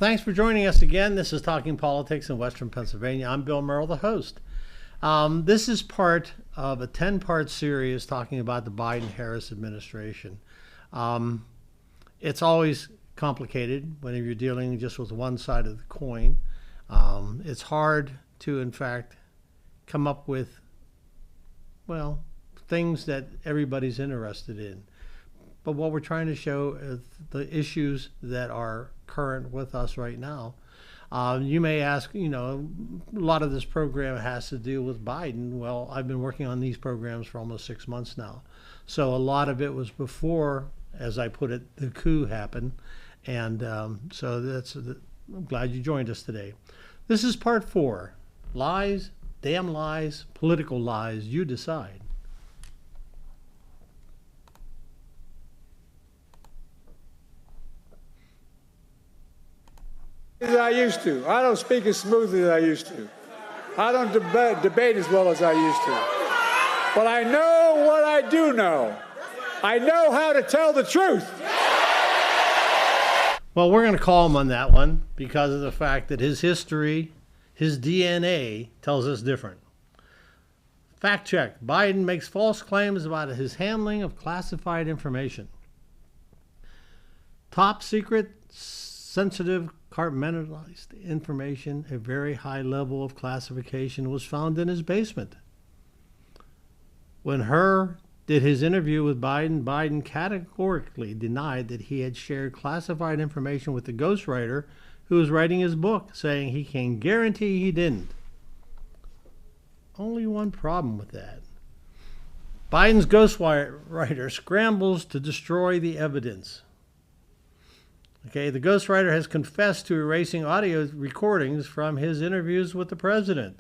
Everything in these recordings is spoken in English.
Thanks for joining us again. This is Talking Politics in Western Pennsylvania. I'm Bill Merrell, the host. This is part of a 10-part series talking about the Biden-Harris administration. It's always complicated whenever you're dealing just with one side of the coin. It's hard to, in fact, come up with, well, things that everybody's interested in. But what we're trying to show is the issues that are current with us right now. You may ask, a lot of this program has to do with Biden. Well, I've been working on these programs for almost 6 months now. So a lot of it was before, as I put it, the coup happened. And so I'm glad you joined us today. This is part 4. Lies, damn lies, political lies, you decide. As I used to. I don't speak as smoothly as I used to. I don't debate as well as I used to. But I know what I do know. I know how to tell the truth. Well, we're going to call him on that one because of the fact that his history, his DNA tells us different. Fact check. Biden makes false claims about his handling of classified information. Top secret, sensitive, compartmentalized information, a very high level of classification, was found in his basement. When Hur did his interview with Biden, Biden categorically denied that he had shared classified information with the ghostwriter who was writing his book, saying he can guarantee he didn't. Only one problem with that. Biden's ghostwriter scrambles to destroy the evidence. Okay, the ghostwriter has confessed to erasing audio recordings from his interviews with the president.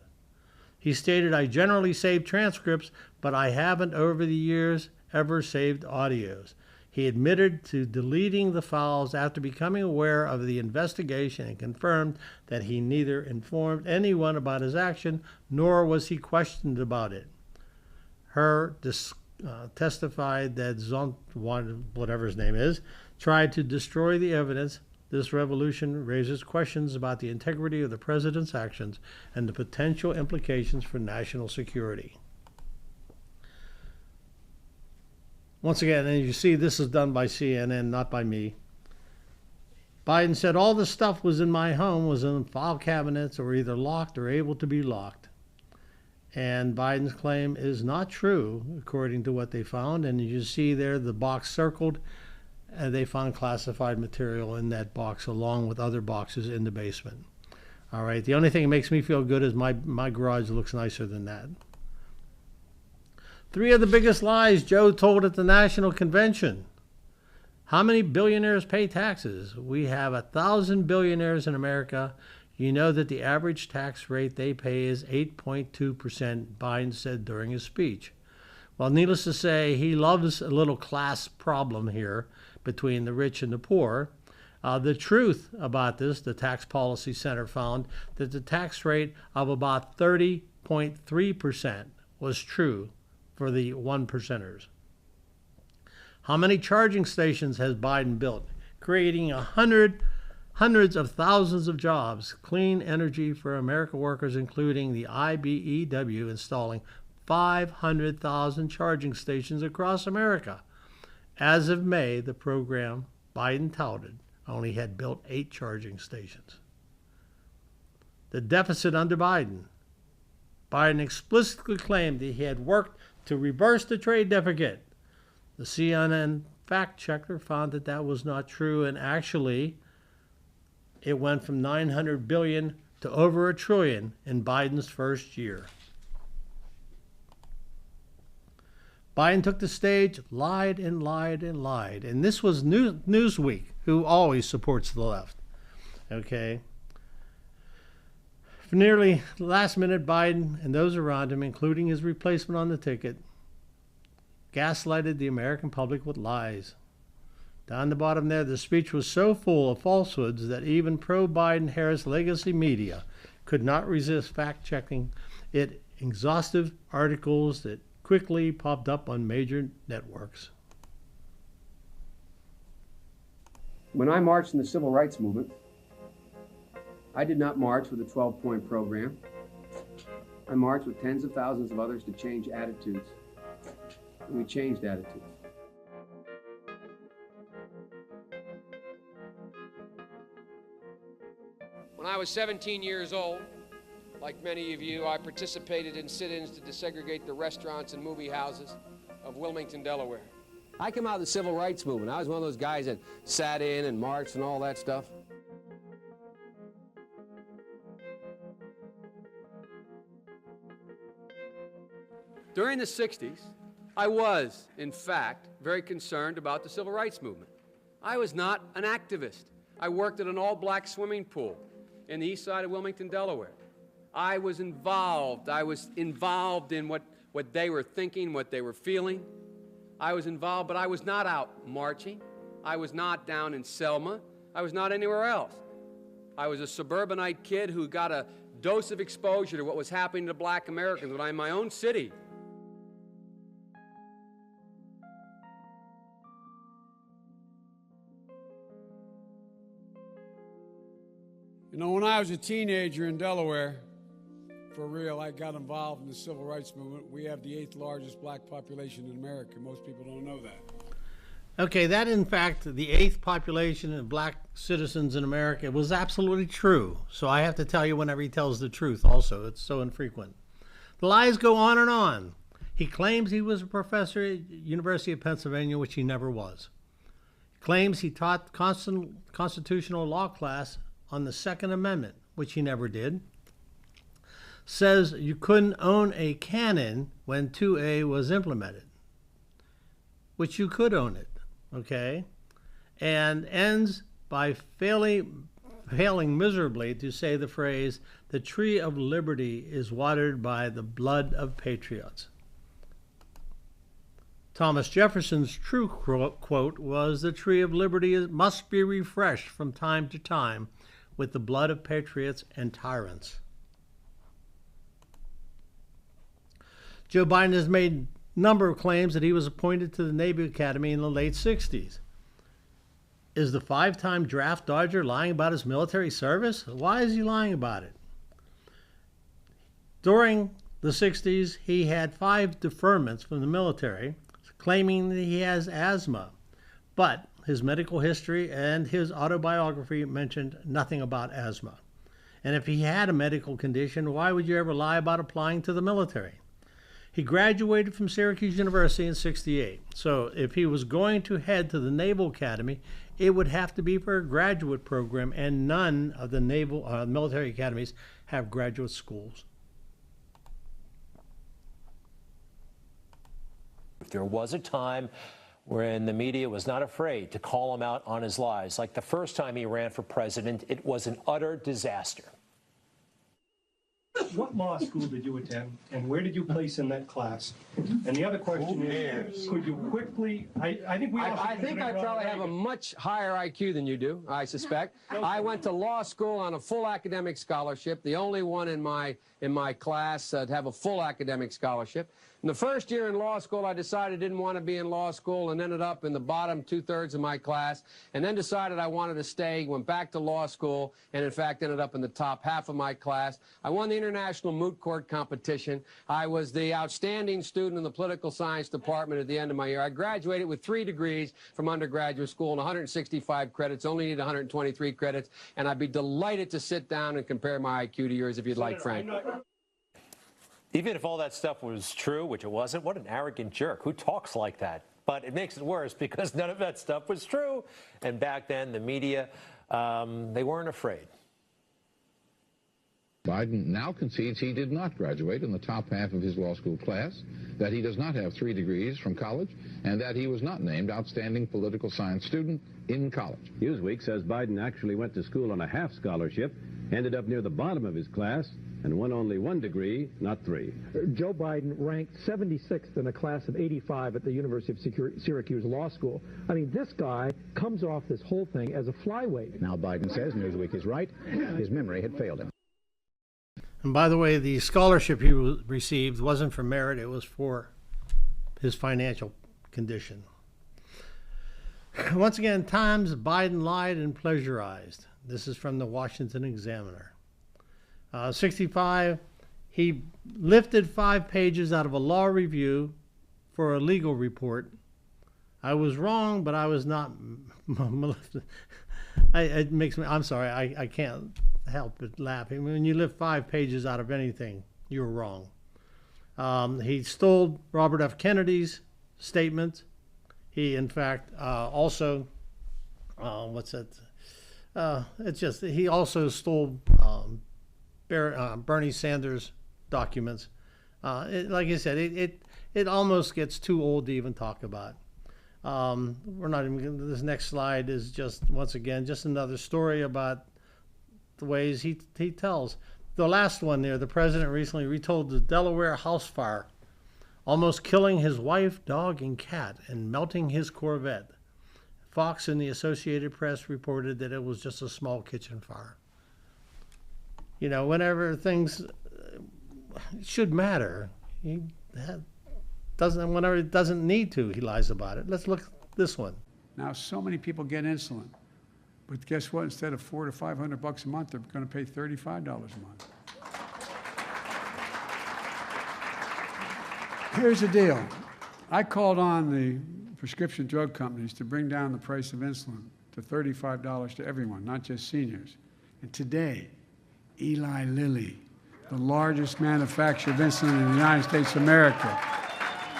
He stated, "I generally save transcripts, but I haven't over the years ever saved audios." He admitted to deleting the files after becoming aware of the investigation and confirmed that he neither informed anyone about his action nor was he questioned about it. Hur testified that Zont, whatever his name is, tried to destroy the evidence. This revolution raises questions about the integrity of the president's actions and the potential implications for national security. Once again, and you see this is done by CNN, not by me. Biden said all the stuff was in my home was in file cabinets or either locked or able to be locked. And Biden's claim is not true, according to what they found. And you see there the box circled. They found classified material in that box along with other boxes in the basement. All right. The only thing that makes me feel good is my garage looks nicer than that. 3 of the biggest lies Joe told at the national convention. How many billionaires pay taxes? We have 1,000 billionaires in America. You know that the average tax rate they pay is 8.2%, Biden said during his speech. Well, needless to say, he loves a little class problem here between the rich and the poor. The truth about this, the Tax Policy Center found that the tax rate of about 30.3% was true for the 1%ers. How many charging stations has Biden built, creating hundreds of thousands of jobs, clean energy for American workers, including the IBEW installing 500,000 charging stations across America. As of May, the program Biden touted only had built 8 charging stations. The deficit under Biden. Biden explicitly claimed that he had worked to reverse the trade deficit. The CNN fact checker found that that was not true, and actually it went from $900 billion to over $1 trillion in Biden's first year. Biden took the stage, lied and lied and lied. And this was Newsweek, who always supports the left. Okay. For nearly last minute, Biden and those around him, including his replacement on the ticket, gaslighted the American public with lies. Down the bottom there, the speech was so full of falsehoods that even pro-Biden Harris legacy media could not resist fact-checking it. Exhaustive articles that quickly popped up on major networks. When I marched in the civil rights movement, I did not march with a 12-point program. I marched with tens of thousands of others to change attitudes. And we changed attitudes. When I was 17 years old, like many of you, I participated in sit-ins to desegregate the restaurants and movie houses of Wilmington, Delaware. I came out of the civil rights movement. I was one of those guys that sat in and marched and all that stuff. During the 60s, I was, in fact, very concerned about the civil rights movement. I was not an activist. I worked at an all-black swimming pool in the east side of Wilmington, Delaware. I was involved in what they were thinking, what they were feeling. I was involved, but I was not out marching. I was not down in Selma. I was not anywhere else. I was a suburbanite kid who got a dose of exposure to what was happening to black Americans when I'm in my own city. You know, when I was a teenager in Delaware, for real, I got involved in the civil rights movement. We have the 8th largest black population in America. Most people don't know that. Okay, that in fact, the 8th population of black citizens in America was absolutely true. So I have to tell you whenever he tells the truth also. It's so infrequent. The lies go on and on. He claims he was a professor at University of Pennsylvania, which he never was. He claims he taught constitutional law class on the Second Amendment, which he never did. Says you couldn't own a cannon when 2A was implemented, which you could own it, okay? And ends by failing miserably to say the phrase, the tree of liberty is watered by the blood of patriots. Thomas Jefferson's true quote was, the tree of liberty must be refreshed from time to time with the blood of patriots and tyrants. Joe Biden has made a number of claims that he was appointed to the Naval Academy in the late 60s. Is the 5-time draft dodger lying about his military service? Why is he lying about it? During the 60s, he had 5 deferments from the military, claiming that he has asthma. But his medical history and his autobiography mentioned nothing about asthma. And if he had a medical condition, why would you ever lie about applying to the military? He graduated from Syracuse University in '68. So if he was going to head to the Naval Academy, it would have to be for a graduate program, and none of the military academies have graduate schools. There was a time when the media was not afraid to call him out on his lies. Like the first time he ran for president, it was an utter disaster. What law school did you attend, and where did you place in that class? And the other question is, could you quickly, I think I probably have a much higher IQ than you do, I suspect. I went to law school on a full academic scholarship, the only one in my class to have a full academic scholarship. In the first year in law school, I decided I didn't want to be in law school and ended up in the bottom 2/3 of my class, and then decided I wanted to stay, went back to law school, and in fact ended up in the top half of my class. I won the International Moot Court competition. I was the outstanding student in the political science department at the end of my year. I graduated with 3 degrees from undergraduate school and 165 credits, only need 123 credits, and I'd be delighted to sit down and compare my IQ to yours if you'd like, Frank. Even if all that stuff was true, which it wasn't, what an arrogant jerk. Who talks like that? But it makes it worse because none of that stuff was true. And back then, the media, they weren't afraid. Biden now concedes he did not graduate in the top half of his law school class, that he does not have 3 degrees from college, and that he was not named outstanding political science student in college. Newsweek says Biden actually went to school on a half scholarship, ended up near the bottom of his class, and won only 1 degree, not 3. Joe Biden ranked 76th in a class of 85 at the University of Syracuse Law School. I mean, this guy comes off this whole thing as a flyweight. Now Biden says Newsweek is right. His memory had failed him. And by the way, the scholarship he received wasn't for merit, it was for his financial condition. Once again, times Biden lied and plagiarized. This is from the Washington Examiner. 65, he lifted 5 pages out of a law review for a legal report. I was wrong, but I was not molested. It makes me, I'm sorry, I can't help but laugh. When you lift 5 pages out of anything, you're wrong. He stole Robert F. Kennedy's statement. He, in fact, also, he also stole Bernie Sanders' documents. Like I said, it almost gets too old to even talk about. We're not even. This next slide is just, once again, just another story about the ways he tells. The last one there, the president recently retold the Delaware house fire, almost killing his wife, dog, and cat, and melting his Corvette. Fox and the Associated Press reported that it was just a small kitchen fire. You know, whenever things should matter, whenever it doesn't need to, he lies about it. Let's look at this one. Now, so many people get insulin, but guess what? Instead of $400 to $500 a month, they're going to pay $35 a month. Here's the deal. I called on the prescription drug companies to bring down the price of insulin to $35 to everyone, not just seniors. And today, Eli Lilly, the largest manufacturer of insulin in the United States of America,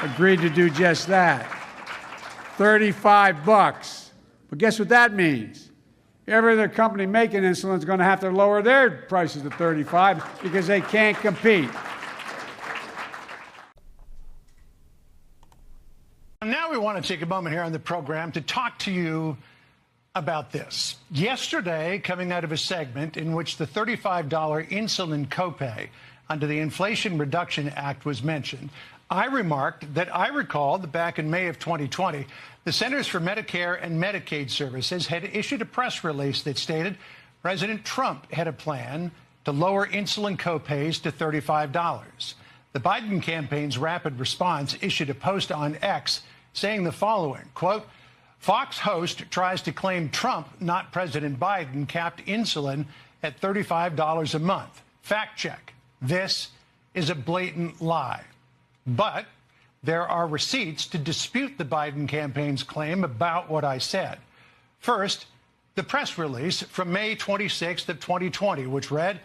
agreed to do just that. $35. But guess what that means? Every other company making insulin is going to have to lower their prices to $35 because they can't compete. Now we want to take a moment here on the program to talk to you about this. Yesterday, coming out of a segment in which the $35 insulin copay under the Inflation Reduction Act was mentioned, I remarked that I recall that back in May of 2020, the Centers for Medicare and Medicaid Services had issued a press release that stated President Trump had a plan to lower insulin copays to $35. The Biden campaign's rapid response issued a post on X saying the following, quote, Fox host tries to claim Trump, not President Biden, capped insulin at $35 a month. Fact check. This is a blatant lie. But there are receipts to dispute the Biden campaign's claim about what I said. First, the press release from May 26th of 2020, which read,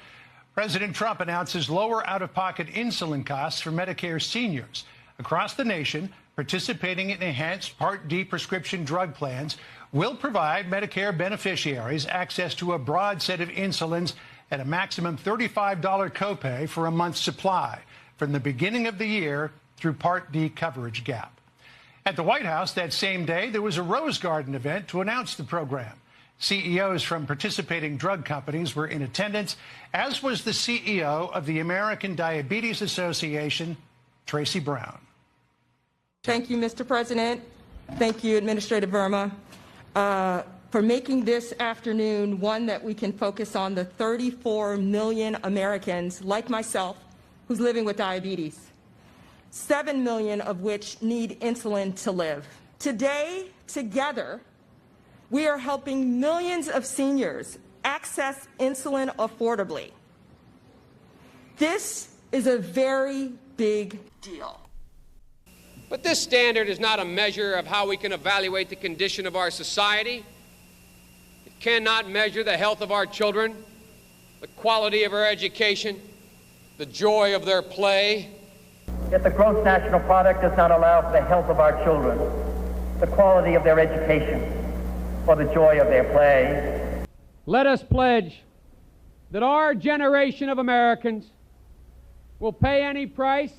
President Trump announces lower out-of-pocket insulin costs for Medicare seniors across the nation. Participating in enhanced Part D prescription drug plans will provide Medicare beneficiaries access to a broad set of insulins at a maximum $35 copay for a month's supply from the beginning of the year through Part D coverage gap. At the White House that same day, there was a Rose Garden event to announce the program. CEOs from participating drug companies were in attendance, as was the CEO of the American Diabetes Association, Tracy Brown. Thank you, Mr. President. Thank you, Administrator Verma, for making this afternoon one that we can focus on the 34 million Americans like myself who's living with diabetes, 7 million of which need insulin to live. Today, together, we are helping millions of seniors access insulin affordably. This is a very big deal. But this standard is not a measure of how we can evaluate the condition of our society. It cannot measure the health of our children, the quality of our education, the joy of their play. Yet the gross national product does not allow for the health of our children, the quality of their education, or the joy of their play. Let us pledge that our generation of Americans will pay any price,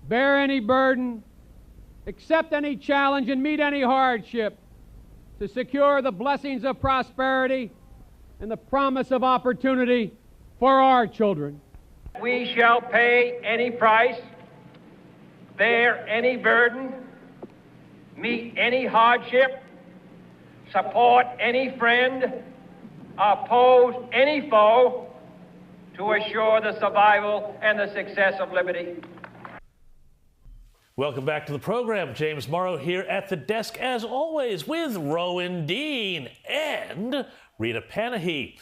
bear any burden, accept any challenge, and meet any hardship to secure the blessings of prosperity and the promise of opportunity for our children. We shall pay any price, bear any burden, meet any hardship, support any friend, oppose any foe to assure the survival and the success of liberty. Welcome back to the program. James Morrow here at the desk, as always, with Rowan Dean and Rita Panahi.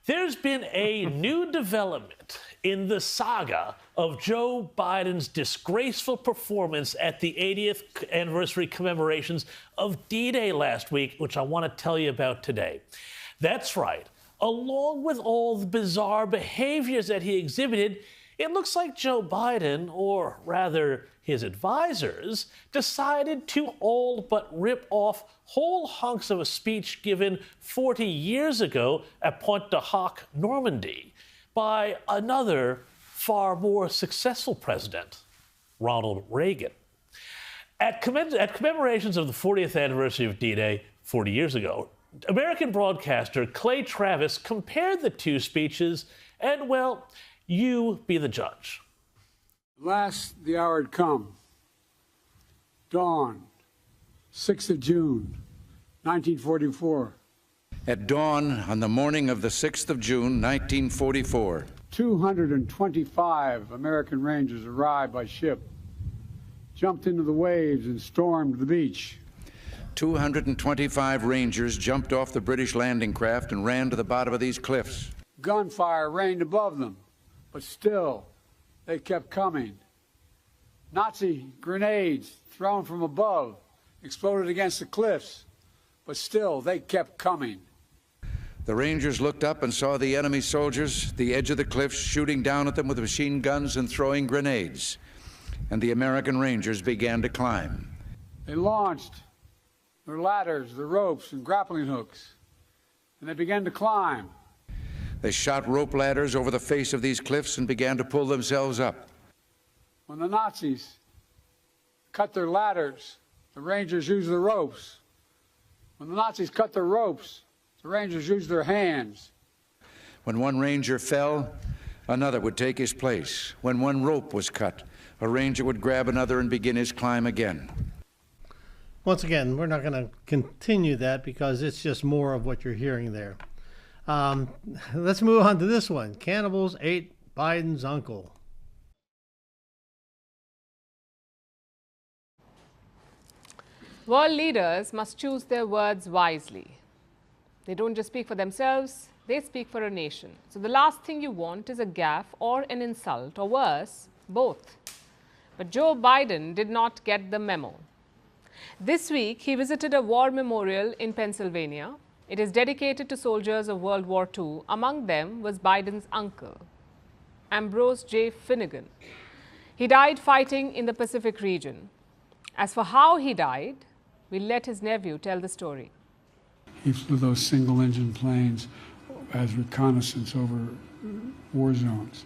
There's been a new development in the saga of Joe Biden's disgraceful performance at the 80th anniversary commemorations of D-Day last week, which I want to tell you about today. That's right. Along with all the bizarre behaviors that he exhibited, it looks like Joe Biden, or rather his advisors, decided to all but rip off whole hunks of a speech given 40 years ago at Pointe du Hoc, Normandy, by another far more successful president, Ronald Reagan. At commemorations of the 40th anniversary of D-Day 40 years ago, American broadcaster Clay Travis compared the two speeches, and, well, you be the judge. Last, the hour had come. Dawn, 6th of June, 1944. At dawn on the morning of the 6th of June, 1944, 225 American Rangers arrived by ship, jumped into the waves and stormed the beach. 225 Rangers jumped off the British landing craft and ran to the bottom of these cliffs. Gunfire rained above them, but still they kept coming. Nazi grenades thrown from above exploded against the cliffs, but still they kept coming. The Rangers looked up and saw the enemy soldiers at the edge of the cliffs shooting down at them with machine guns and throwing grenades. And the American Rangers began to climb. They launched their ladders, their ropes, and grappling hooks, and they began to climb. They shot rope ladders over the face of these cliffs and began to pull themselves up. When the Nazis cut their ladders, the Rangers used the ropes. When the Nazis cut their ropes, the Rangers used their hands. When one Ranger fell, another would take his place. When one rope was cut, a Ranger would grab another and begin his climb again. Once again, we're not going to continue that because it's just more of what you're hearing there. Let's move on to this one. Cannibals ate Biden's uncle. World leaders must choose their words wisely. They don't just speak for themselves, they speak for a nation. So the last thing you want is a gaffe or an insult, or worse, both. But Joe Biden did not get the memo. This week, he visited a war memorial in Pennsylvania. It is dedicated to soldiers of World War II. Among them was Biden's uncle, Ambrose J. Finnegan. He died fighting in the Pacific region. As for how he died, we'll let his nephew tell the story. He flew those single-engine planes as reconnaissance over war zones.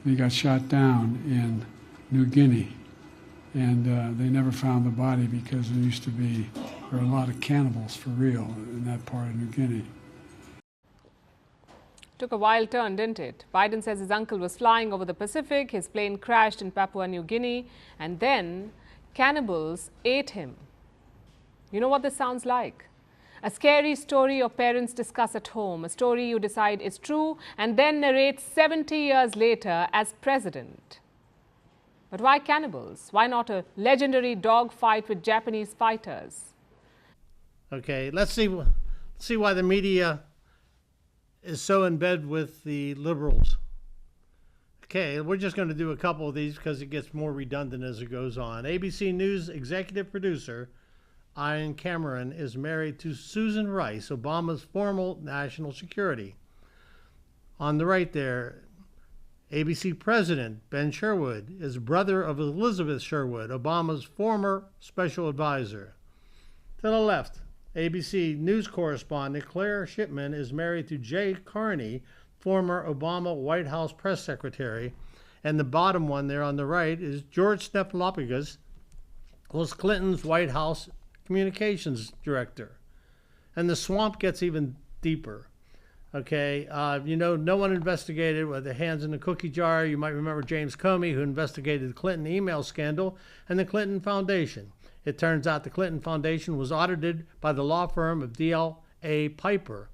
He got shot down in New Guinea, and they never found the body because there were a lot of cannibals for real in that part of New Guinea. Took a wild turn, didn't it? Biden says his uncle was flying over the Pacific, his plane crashed in Papua New Guinea, and then cannibals ate him. You know what this sounds like? A scary story your parents discuss at home, a story you decide is true and then narrate 70 years later as president. But why cannibals? Why not a legendary dog fight with Japanese fighters? Okay, let's see why the media is so in bed with the liberals. Okay, we're just going to do a couple of these because it gets more redundant as it goes on. ABC News executive producer Ian Cameron is married to Susan Rice, Obama's former national security. On the right there, ABC President Ben Sherwood is brother of Elizabeth Sherwood, Obama's former special advisor. To the left, ABC News correspondent Claire Shipman is married to Jay Carney, former Obama White House press secretary. And the bottom one there on the right is George Stephanopoulos, was Clinton's White House communications director. And the swamp gets even deeper. Okay, no one investigated with the hands in the cookie jar. You might remember James Comey, who investigated the Clinton email scandal and the Clinton Foundation. It turns out the Clinton Foundation was audited by the law firm of D.L.A. Piper.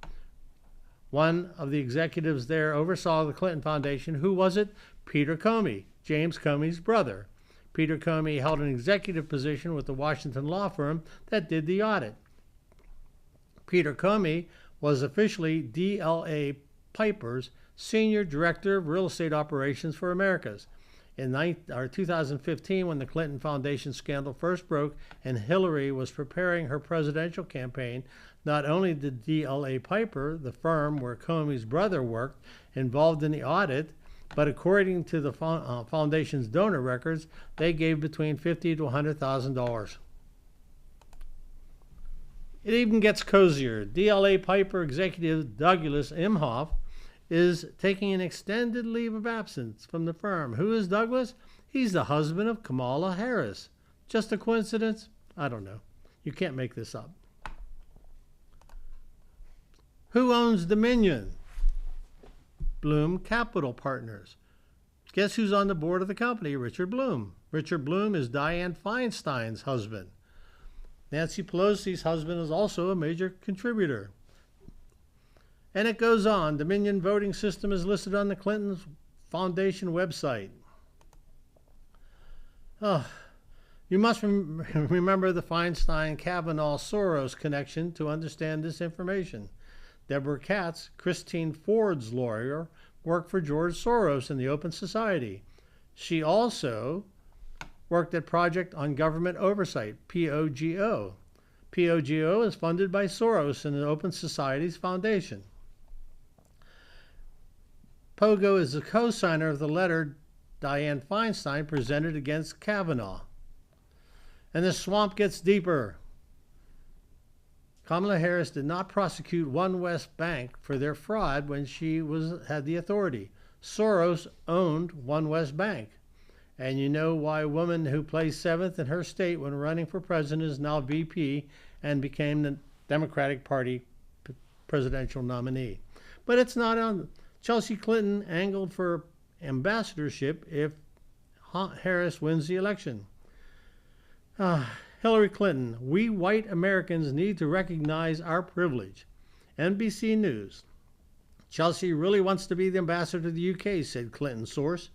One of the executives there oversaw the Clinton Foundation. Who was it? Peter Comey, James Comey's brother. Peter Comey held an executive position with the Washington law firm that did the audit. Peter Comey was officially DLA Piper's Senior Director of Real Estate Operations for Americas. In 2015, when the Clinton Foundation scandal first broke and Hillary was preparing her presidential campaign, not only did DLA Piper, the firm where Comey's brother worked, involved in the audit, but according to the foundation's donor records, they gave between $50,000 to $100,000. It even gets cozier. DLA Piper executive Douglas Imhoff is taking an extended leave of absence from the firm. Who is Douglas? He's the husband of Kamala Harris. Just a coincidence? I don't know. You can't make this up. Who owns Dominion? Bloom Capital Partners. Guess who's on the board of the company? Richard Bloom. Richard Bloom is Dianne Feinstein's husband. Nancy Pelosi's husband is also a major contributor. And it goes on. Dominion voting system is listed on the Clinton Foundation website. Oh, you must remember the Feinstein-Kavanaugh-Soros connection to understand this information. Deborah Katz, Christine Ford's lawyer, worked for George Soros in the Open Society. She also worked at Project on Government Oversight, POGO. POGO is funded by Soros and the Open Society's foundation. POGO is the co-signer of the letter Dianne Feinstein presented against Kavanaugh. And the swamp gets deeper. Kamala Harris did not prosecute One West Bank for their fraud when she had the authority. Soros owned One West Bank. And you know why a woman who placed 7th in her state when running for president is now VP and became the Democratic Party presidential nominee. But it's not on. Chelsea Clinton angled for ambassadorship if Harris wins the election. Hillary Clinton, we white Americans need to recognize our privilege. NBC News. Chelsea really wants to be the ambassador to the UK, said Clinton's source.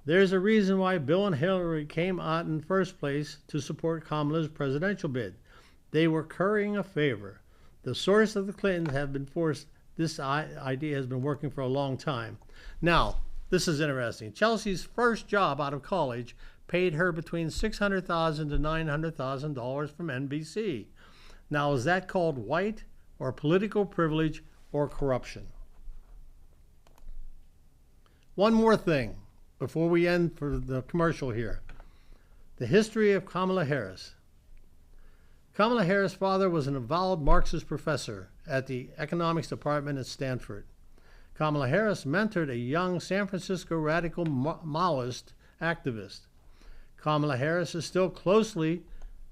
There's a reason why Bill and Hillary came out in first place to support Kamala's presidential bid. They were currying a favor. The source of the Clintons have been forced. This idea has been working for a long time. Now, this is interesting. Chelsea's first job out of college paid her between $600,000 to $900,000 from NBC. Now, is that called white or political privilege or corruption? One more thing before we end for the commercial here. The history of Kamala Harris. Kamala Harris' father was an avowed Marxist professor at the economics department at Stanford. Kamala Harris mentored a young San Francisco radical Maoist activist. Kamala Harris is still closely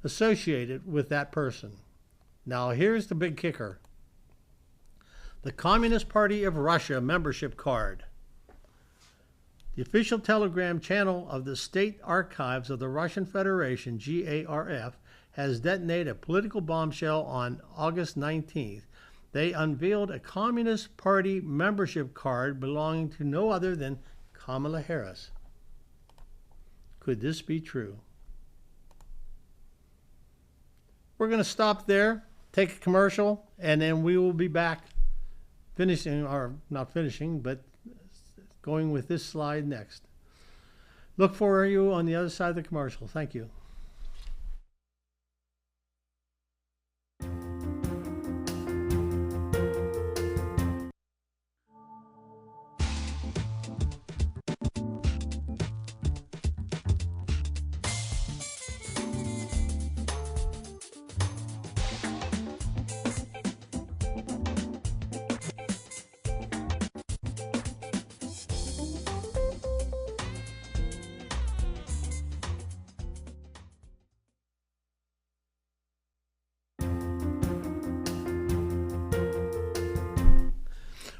associated with that person. Now here's the big kicker. The Communist Party of Russia membership card. The official telegram channel of the State Archives of the Russian Federation, GARF, has detonated a political bombshell on August 19th. They unveiled a Communist Party membership card belonging to no other than Kamala Harris. Could this be true? We're going to stop there, take a commercial, and then we will be back finishing, or not finishing, but going with this slide next. Look for you on the other side of the commercial. Thank you.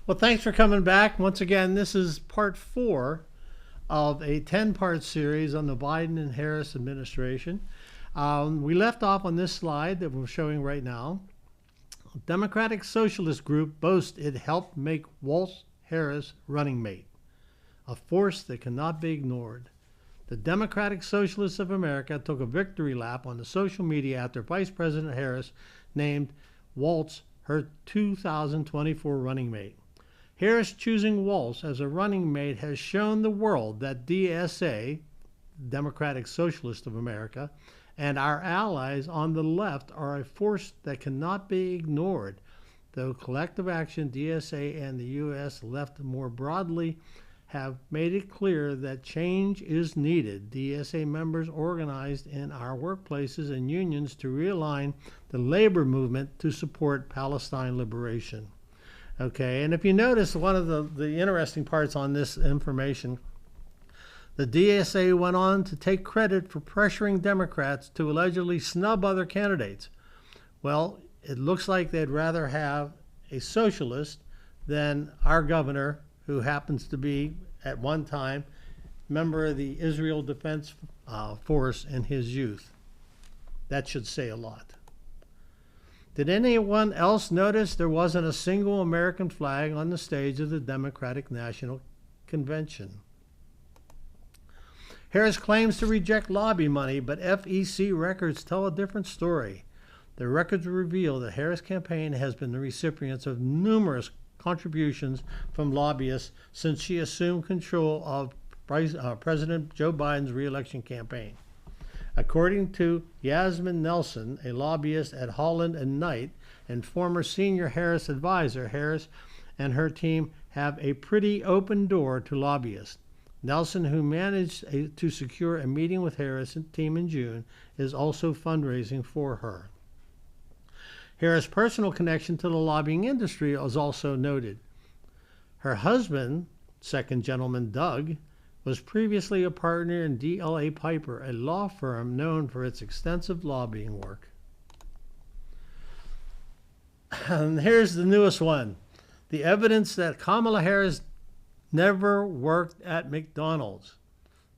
Well, thanks for coming back. Once again, this is part 4 of a 10-part series on the Biden and Harris administration. We left off on this slide that we're showing right now. Democratic Socialist Group boasts it helped make Walsh Harris running mate, a force that cannot be ignored. The Democratic Socialists of America took a victory lap on the social media after Vice President Harris named Walsh her 2024 running mate. Harris choosing Walsh as a running mate has shown the world that DSA, Democratic Socialist of America, and our allies on the left are a force that cannot be ignored. Though collective action, DSA and the U.S. left more broadly have made it clear that change is needed. DSA members organized in our workplaces and unions to realign the labor movement to support Palestine liberation. Okay, and if you notice, one of the interesting parts on this information, the DSA went on to take credit for pressuring Democrats to allegedly snub other candidates. Well, it looks like they'd rather have a socialist than our governor, who happens to be, at one time, member of the Israel Defense Force in his youth. That should say a lot. Did anyone else notice there wasn't a single American flag on the stage of the Democratic National Convention? Harris claims to reject lobby money, but FEC records tell a different story. The records reveal that Harris' campaign has been the recipient of numerous contributions from lobbyists since she assumed control of President Joe Biden's re-election campaign. According to Yasmin Nelson, a lobbyist at Holland and Knight and former senior Harris advisor, Harris and her team have a pretty open door to lobbyists. Nelson, who managed to secure a meeting with Harris' team in June, is also fundraising for her. Harris' personal connection to the lobbying industry is also noted. Her husband, second gentleman Doug, was previously a partner in DLA Piper, a law firm known for its extensive lobbying work. And here's the newest one. The evidence that Kamala Harris never worked at McDonald's.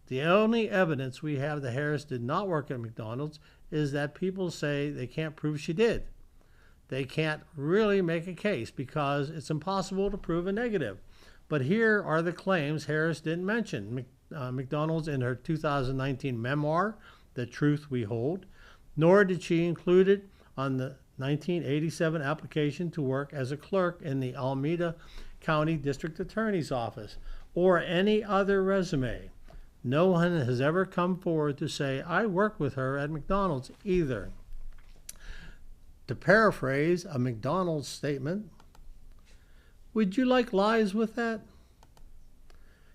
The only evidence we have that Harris did not work at McDonald's is that people say they can't prove she did. They can't really make a case because it's impossible to prove a negative. But here are the claims Harris didn't mention. McDonald's in her 2019 memoir, The Truth We Hold, nor did she include it on the 1987 application to work as a clerk in the Alameda County District Attorney's Office, or any other resume. No one has ever come forward to say, I worked with her at McDonald's either. To paraphrase a McDonald's statement, would you like lies with that?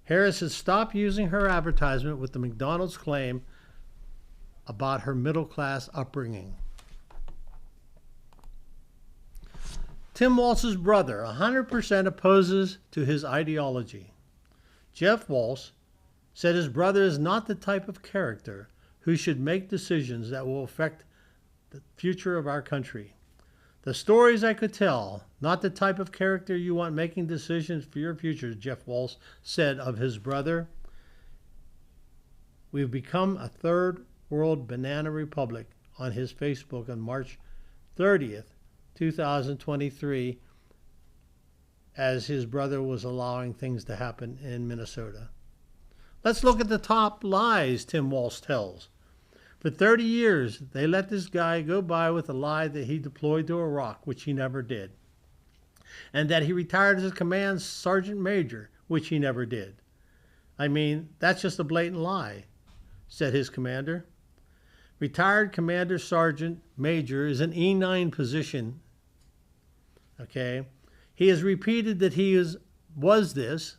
Harris has stopped using her advertisement with the McDonald's claim about her middle-class upbringing. Tim Walsh's brother 100% opposes to his ideology. Jeff Walsh said his brother is not the type of character who should make decisions that will affect the future of our country. The stories I could tell, not the type of character you want making decisions for your future, Jeff Walsh said of his brother. We've become a third world banana republic on his Facebook on March 30th, 2023, as his brother was allowing things to happen in Minnesota. Let's look at the top lies Tim Walsh tells. For 30 years, they let this guy go by with a lie that he deployed to Iraq, which he never did, and that he retired as a command sergeant major, which he never did. I mean, that's just a blatant lie, said his commander. Retired commander sergeant major is an E9 position. Okay, he has repeated that he was this,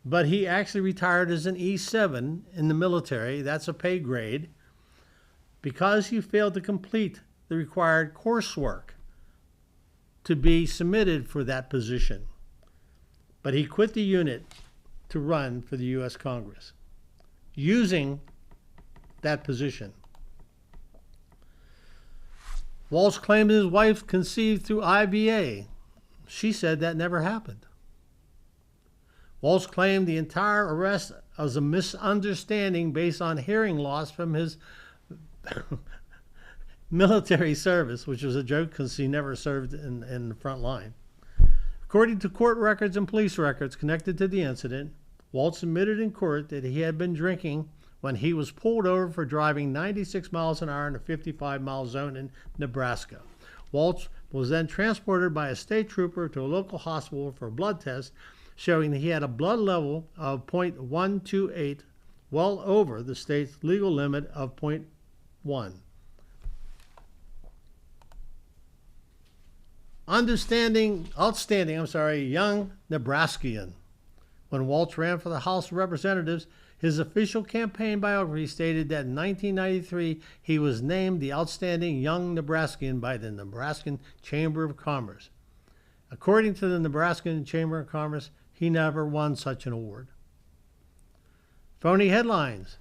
but he actually retired as an E7 in the military. That's a pay grade, because he failed to complete the required coursework to be submitted for that position. But he quit the unit to run for the U.S. Congress using that position. Walsh claimed his wife conceived through IVA. She said that never happened. Walsh claimed the entire arrest was a misunderstanding based on hearing loss from his military service, which was a joke because he never served in the front line. According to court records and police records connected to the incident, Walsh admitted in court that he had been drinking when he was pulled over for driving 96 miles an hour in a 55-mile zone in Nebraska. Walsh was then transported by a state trooper to a local hospital for a blood test, showing that he had a blood level of 0.128, well over the state's legal limit of 0.1. Outstanding, young Nebraskian. When Waltz ran for the House of Representatives, his official campaign biography stated that in 1993 he was named the Outstanding Young Nebraskian by the Nebraskan Chamber of Commerce. According to the Nebraskan Chamber of Commerce, he never won such an award. Phony headlines.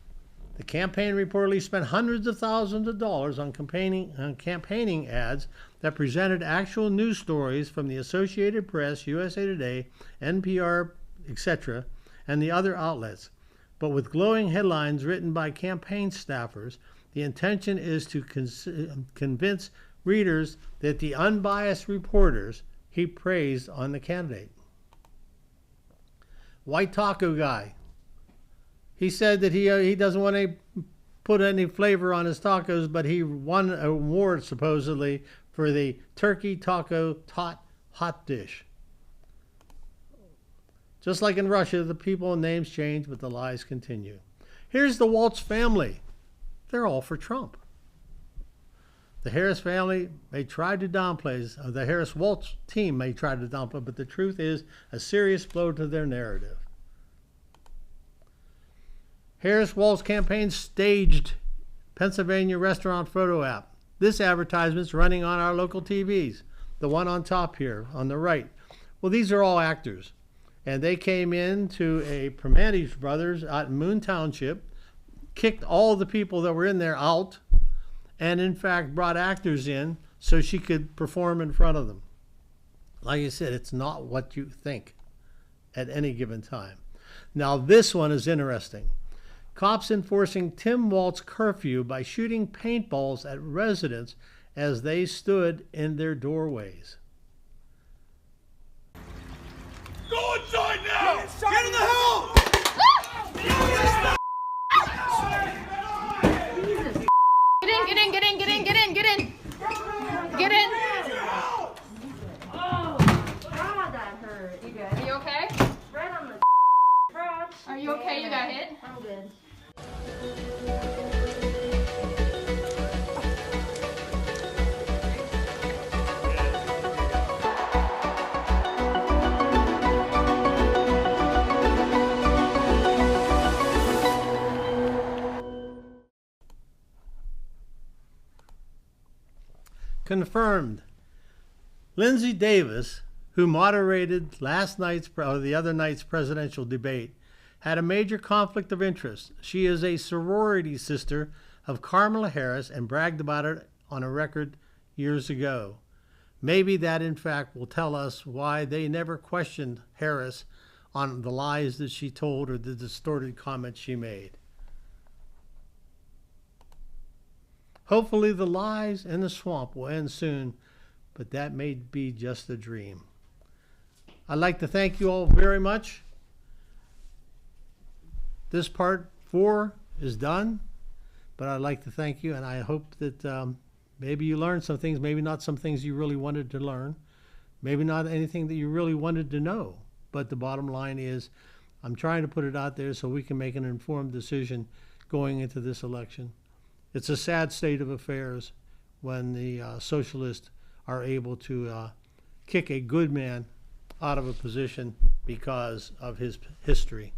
The campaign reportedly spent hundreds of thousands of dollars on campaigning ads that presented actual news stories from the Associated Press, USA Today, NPR, etc., and the other outlets. But with glowing headlines written by campaign staffers, the intention is to convince readers that the unbiased reporters he praised on the candidate. White Taco Guy. He said that he doesn't want to put any flavor on his tacos, but he won an award supposedly for the turkey taco hot dish. Just like in Russia, the people and names change, but the lies continue. Here's the Waltz family. They're all for Trump. The Harris family may try to downplay, the Harris-Waltz team may try to downplay, but the truth is a serious blow to their narrative. Harris-Waltz campaign staged Pennsylvania restaurant photo app. This advertisement's running on our local TVs. The one on top here, on the right. Well, these are all actors. And they came in to a Primanti Brothers out in Moon Township, kicked all the people that were in there out, and in fact brought actors in so she could perform in front of them. Like I said, it's not what you think at any given time. Now this one is interesting. Cops enforcing Tim Waltz curfew by shooting paintballs at residents as they stood in their doorways. Go inside now! Get in the house! Get in. Get in. Oh, God, that hurt. You good? Are you okay? Right on the crotch. Are you okay? You got hit? I'm good. Confirmed. Lindsay Davis, who moderated the other night's presidential debate, had a major conflict of interest. She is a sorority sister of Kamala Harris and bragged about it on a record years ago. Maybe that, in fact, will tell us why they never questioned Harris on the lies that she told or the distorted comments she made. Hopefully the lies in the swamp will end soon, but that may be just a dream. I'd like to thank you all very much. This part 4 is done, but I'd like to thank you, and I hope that maybe you learned some things, maybe not some things you really wanted to learn, maybe not anything that you really wanted to know, but the bottom line is I'm trying to put it out there so we can make an informed decision going into this election. It's a sad state of affairs when the socialists are able to kick a good man out of a position because of his history.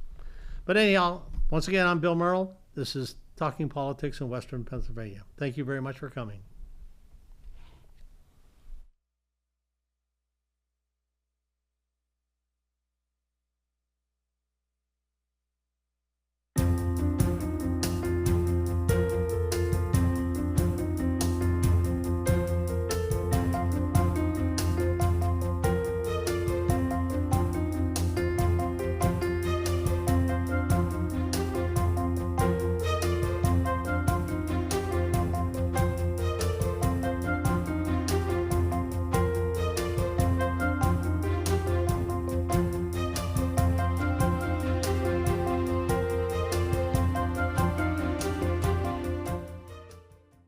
But anyhow, once again, I'm Bill Merrell. This is Talking Politics in Western Pennsylvania. Thank you very much for coming.